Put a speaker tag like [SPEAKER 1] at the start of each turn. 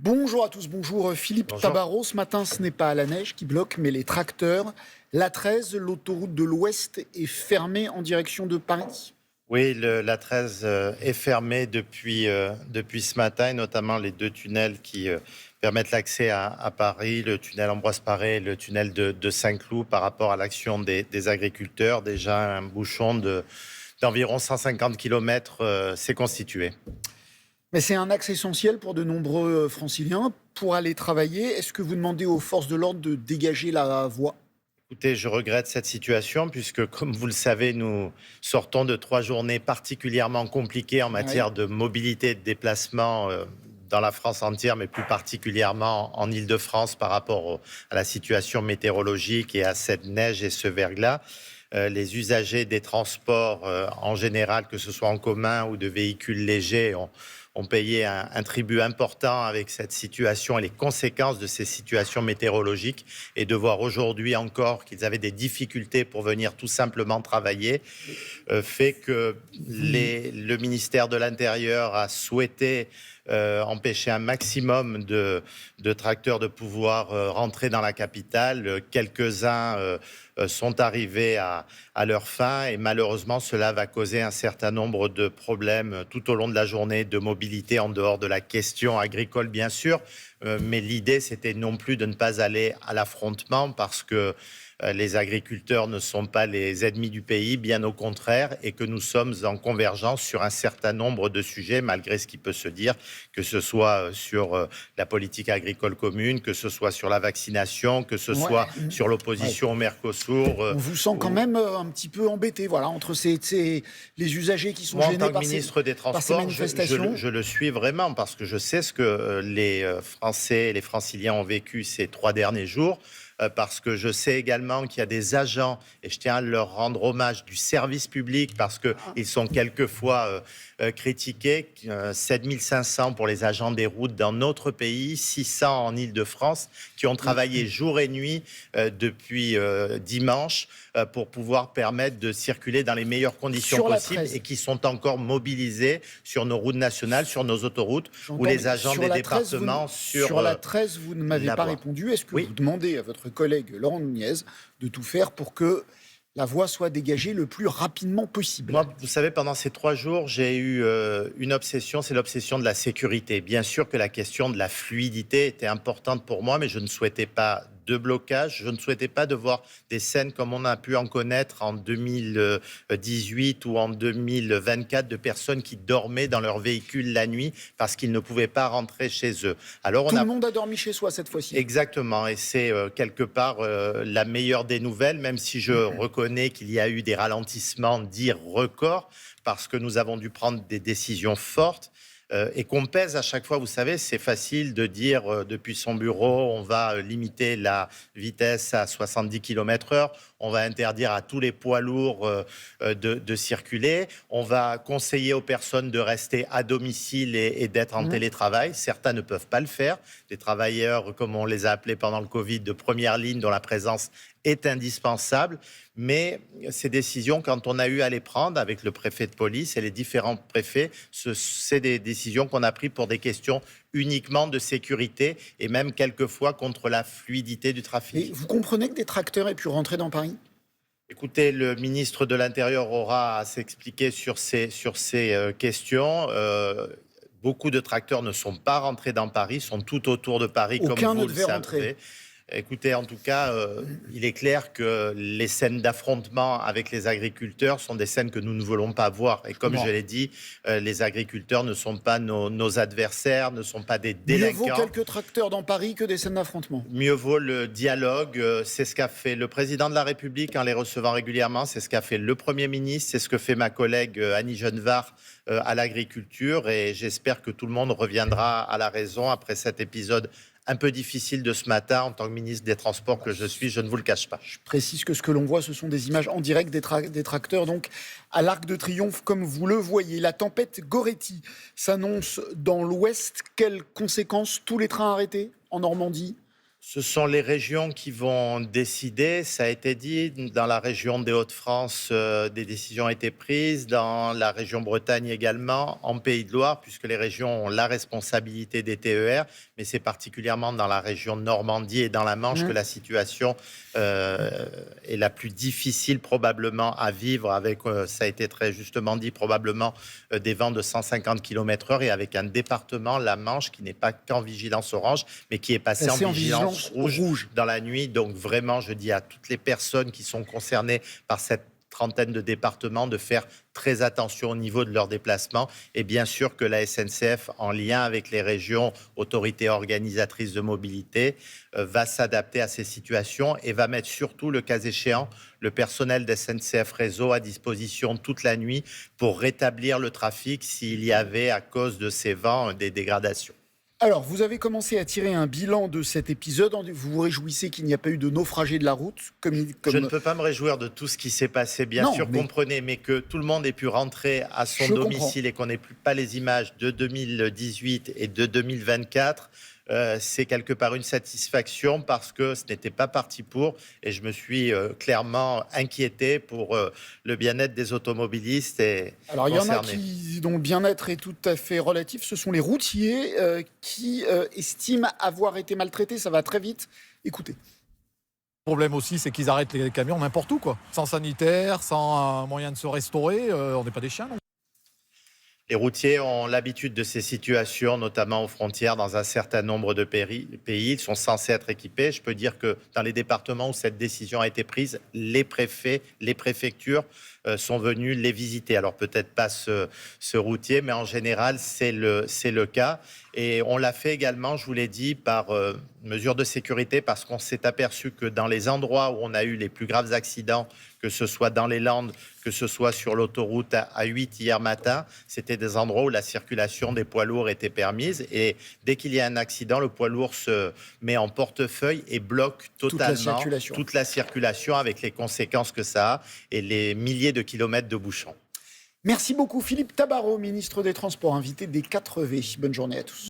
[SPEAKER 1] Bonjour à tous, bonjour Philippe
[SPEAKER 2] Bonjour.
[SPEAKER 1] Tabarot. Ce matin, ce n'est pas la neige qui bloque, mais les tracteurs. l'A13, l'autoroute de l'Ouest, est fermée en direction de Paris.
[SPEAKER 2] Oui, la 13 est fermée depuis ce matin, et notamment les deux tunnels qui permettent l'accès à Paris, le tunnel Ambroise Paré et le tunnel de Saint-Cloud, par rapport à l'action des agriculteurs. Déjà, un bouchon d'environ 150 km s'est constitué.
[SPEAKER 1] Mais c'est un axe essentiel pour de nombreux franciliens pour aller travailler. Est-ce que vous demandez aux forces de l'ordre de dégager la voie?
[SPEAKER 2] Écoutez, je regrette cette situation puisque, comme vous le savez, nous sortons de 3 journées particulièrement compliquées en
[SPEAKER 1] Oui.
[SPEAKER 2] matière de mobilité et de déplacement dans la France entière, mais plus particulièrement en Île-de-France par rapport à la situation météorologique et à cette neige et ce verglas. Les usagers des transports en général, que ce soit en commun ou de véhicules légers, ont payé un tribut important avec cette situation et les conséquences de ces situations météorologiques. Et de voir aujourd'hui encore qu'ils avaient des difficultés pour venir tout simplement travailler fait que le ministère de l'Intérieur a souhaité empêcher un maximum de tracteurs de pouvoir rentrer dans la capitale. Quelques-uns sont arrivés à leur fin, et malheureusement cela va causer un certain nombre de problèmes tout au long de la journée de mobilité, en dehors de la question agricole bien sûr. Mais l'idée, c'était non plus de ne pas aller à l'affrontement, parce que les agriculteurs ne sont pas les ennemis du pays, bien au contraire, et que nous sommes en convergence sur un certain nombre de sujets, malgré ce qui peut se dire, que ce soit sur la politique agricole commune, que ce soit sur la vaccination, que ce
[SPEAKER 1] Ouais.
[SPEAKER 2] soit sur
[SPEAKER 1] Ouais.
[SPEAKER 2] l'opposition au Mercosur.
[SPEAKER 1] On vous sent quand même un petit peu embêté, voilà, entre les usagers qui sont
[SPEAKER 2] Moi, en
[SPEAKER 1] gênés
[SPEAKER 2] tant que ministre des
[SPEAKER 1] par ces
[SPEAKER 2] Transports,
[SPEAKER 1] manifestations.
[SPEAKER 2] je le suis vraiment, parce que je sais ce que les Français et les Franciliens ont vécu ces 3 derniers jours. Parce que je sais également qu'il y a des agents, et je tiens à leur rendre hommage, du service public, parce qu'ils sont quelquefois critiqués. 7500 pour les agents des routes dans notre pays, 600 en Île-de-France, qui ont travaillé jour et nuit depuis dimanche pour pouvoir permettre de circuler dans les meilleures conditions
[SPEAKER 1] Sur la
[SPEAKER 2] possibles,
[SPEAKER 1] 13.
[SPEAKER 2] et qui sont encore mobilisés sur nos routes nationales, sur nos autoroutes, où les agents
[SPEAKER 1] Sur
[SPEAKER 2] des
[SPEAKER 1] la 13,
[SPEAKER 2] départements
[SPEAKER 1] sur la 13, vous ne m'avez
[SPEAKER 2] la
[SPEAKER 1] pas
[SPEAKER 2] voie.
[SPEAKER 1] répondu. Est-ce que
[SPEAKER 2] Oui.
[SPEAKER 1] vous demandez à votre collègue Laurent Nunez de tout faire pour que la voie soit dégagée le plus rapidement possible?
[SPEAKER 2] Moi, vous savez, pendant ces 3 jours, j'ai eu une obsession, c'est l'obsession de la sécurité. Bien sûr que la question de la fluidité était importante pour moi, mais je ne souhaitais pas de blocage. Je ne souhaitais pas de voir des scènes comme on a pu en connaître en 2018 ou en 2024, de personnes qui dormaient dans leur véhicule la nuit parce qu'ils ne pouvaient pas rentrer chez eux. Alors
[SPEAKER 1] Tout le monde a dormi chez soi cette fois-ci.
[SPEAKER 2] Exactement, et c'est quelque part la meilleure des nouvelles, même si je reconnais qu'il y a eu des ralentissements dits records, parce que nous avons dû prendre des décisions fortes et qu'on pèse à chaque fois. Vous savez, c'est facile de dire depuis son bureau, on va limiter la vitesse à 70 km/h, on va interdire à tous les poids lourds de circuler, on va conseiller aux personnes de rester à domicile et d'être en télétravail. Certains ne peuvent pas le faire. Des travailleurs, comme on les a appelés pendant le Covid, de première ligne, dont la présence est indispensable. Mais ces décisions, quand on a eu à les prendre avec le préfet de police et les différents préfets, c'est des décisions qu'on a prises pour des questions uniquement de sécurité, et même quelquefois contre la fluidité du trafic.
[SPEAKER 1] Et vous comprenez que des tracteurs aient pu rentrer dans Paris?
[SPEAKER 2] Écoutez, le ministre de l'Intérieur aura à s'expliquer sur ces questions. Beaucoup de tracteurs ne sont pas rentrés dans Paris, sont tout autour de Paris,
[SPEAKER 1] Aucun
[SPEAKER 2] comme
[SPEAKER 1] ne
[SPEAKER 2] vous le
[SPEAKER 1] devait rentrer.
[SPEAKER 2] savez. Écoutez, en tout cas, il est clair que les scènes d'affrontement avec les agriculteurs sont des scènes que nous ne voulons pas voir. Et comme je l'ai dit, les agriculteurs ne sont pas nos adversaires, ne sont pas des
[SPEAKER 1] Mieux vaut
[SPEAKER 2] délinquants.
[SPEAKER 1] quelques tracteurs dans Paris que des scènes d'affrontement.
[SPEAKER 2] Mieux vaut le dialogue. C'est ce qu'a fait le président de la République en les recevant régulièrement. C'est ce qu'a fait le Premier ministre. C'est ce que fait ma collègue Annie Genevard à l'agriculture. Et j'espère que tout le monde reviendra à la raison après cet épisode un peu difficile de ce matin. En tant que ministre des Transports que je suis, je ne vous le cache pas.
[SPEAKER 1] Je précise que ce que l'on voit, ce sont des images en direct des tracteurs, donc à l'Arc de Triomphe, comme vous le voyez. La tempête Goretti s'annonce dans l'Ouest. Quelles conséquences? Tous les trains arrêtés en Normandie?
[SPEAKER 2] Ce sont les régions qui vont décider, ça a été dit. Dans la région des Hauts-de-France, des décisions ont été prises, dans la région Bretagne également, en Pays de Loire, puisque les régions ont la responsabilité des TER, mais c'est particulièrement dans la région de Normandie et dans la Manche que la situation est la plus difficile probablement à vivre, avec, ça a été très justement dit, probablement des vents de 150 km/h et avec un département, la Manche, qui n'est pas qu'en vigilance orange, mais qui est passé en vigilance rouge dans la nuit. Donc vraiment, je dis à toutes les personnes qui sont concernées par cette trentaine de départements de faire très attention au niveau de leurs déplacements. Et bien sûr que la SNCF, en lien avec les régions, autorités organisatrices de mobilité, va s'adapter à ces situations et va mettre surtout, le cas échéant, le personnel de SNCF Réseau à disposition toute la nuit pour rétablir le trafic s'il y avait, à cause de ces vents, des dégradations.
[SPEAKER 1] Alors, vous avez commencé à tirer un bilan de cet épisode. Vous vous réjouissez qu'il n'y a pas eu de naufragés de la route
[SPEAKER 2] Je ne peux pas me réjouir de tout ce qui s'est passé, bien sûr, comprenez, mais que tout le monde ait pu rentrer à son domicile et qu'on n'ait plus pas les images de 2018 et de 2024, c'est quelque part une satisfaction parce que ce n'était pas parti pour, et je me suis clairement inquiété pour le bien-être des automobilistes et
[SPEAKER 1] Alors, il y en a dont le bien-être est tout à fait relatif. Ce sont les routiers qui estiment avoir été maltraités. Ça va très vite. Écoutez.
[SPEAKER 3] Le problème aussi, c'est qu'ils arrêtent les camions n'importe où, quoi. Sans sanitaire, sans moyen de se restaurer. On n'est pas des chiens, non.
[SPEAKER 2] Les routiers ont l'habitude de ces situations, notamment aux frontières, dans un certain nombre de pays. Ils sont censés être équipés. Je peux dire que dans les départements où cette décision a été prise, les préfets, les préfectures sont venus les visiter. Alors peut-être pas ce routier, mais en général, c'est le cas. Et on l'a fait également, je vous l'ai dit, par mesure de sécurité, parce qu'on s'est aperçu que dans les endroits où on a eu les plus graves accidents, que ce soit dans les Landes, que ce soit sur l'autoroute A8 hier matin, c'était des endroits où la circulation des poids lourds était permise. Et dès qu'il y a un accident, le poids lourd se met en portefeuille et bloque totalement toute la circulation avec les conséquences que ça a et les milliers de kilomètres de bouchons.
[SPEAKER 1] Merci beaucoup Philippe Tabarot, ministre des Transports, invité des 4V. Bonne journée à tous.